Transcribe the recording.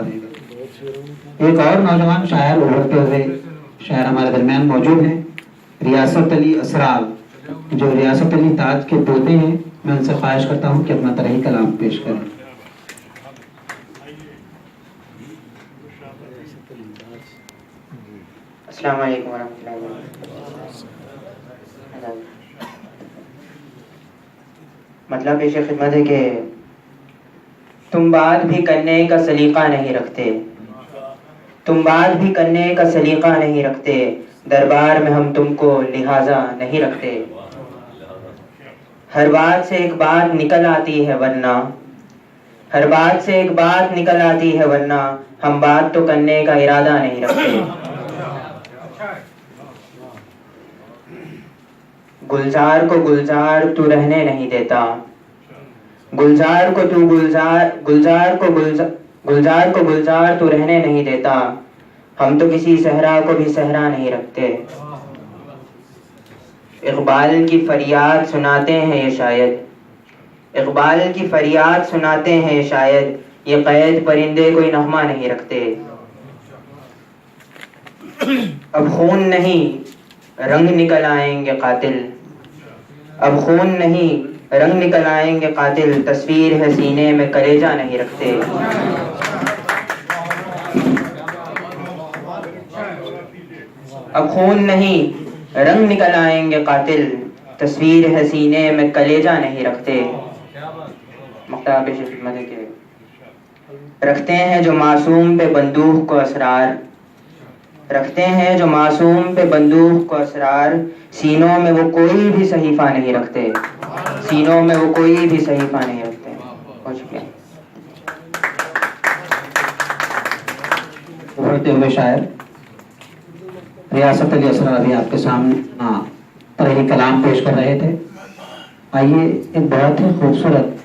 دے گا۔ ایک اور نوجوان شاعر ابھرتے ہوئے شاعر ہمارے درمیان موجود ہیں، ریاست علی اسرار، جو ریاست علی تاج کے پوتے ہیں۔ میں ان سے خواہش کرتا ہوں کہ اپنا طرحی کلام پیش کریں۔ السلام علیکم ورحمۃ اللہ وبرکاتہ۔ مطلب پیش خدمت ہے کہ تم بات بھی کرنے کا سلیقہ نہیں رکھتے، تم بات بھی کرنے کا سلیقہ نہیں رکھتے، دربار میں ہم تم کو لہٰذا نہیں رکھتے۔ ہر بات سے ایک بات نکل آتی ہے ورنہ، ہر بات سے ایک بات نکل آتی ہے ورنہ، ہم بات تو کرنے کا ارادہ نہیں رکھتے۔ گلزار کو گلزار تو رہنے نہیں دیتا، گلزار کو تو گلزار کو گلزار تو رہنے نہیں دیتا، ہم تو کسی صحرا کو بھی صحرا نہیں رکھتے۔ اقبال کی فریاد سناتے ہیں یہ شاید، اقبال کی فریاد سناتے ہیں یہ شاید، یہ قید پرندے کوئی نغمہ نہیں رکھتے۔ اب خون نہیں رنگ نکل آئیں گے قاتل، اب خون نہیں رنگ نکل آئیں گے قاتل، تصویر ہے سینے میں کلیجہ نہیں رکھتے۔ اب خون نہیں رنگ نکل آئیں گے قاتل، تصویر ہے سینے میں کلیجہ نہیں رکھتے۔ مختار پیش خدمت ہے کہ رکھتے ہیں جو معصوم پہ بندوق کو اسرار، رکھتے ہیں جو معصوم پہ بندوق کو اسرار، سینوں میں وہ کوئی بھی صحیفہ نہیں رکھتے، سینوں میں وہ کوئی بھی صحیفہ نہیں رکھتے۔ بہت شکریہ۔ ابھرتے ہوئے شاعر ریاست علی اسرار ابھی آپ کے سامنے طرحی کلام پیش کر رہے تھے۔ آئیے ایک بہت ہی خوبصورت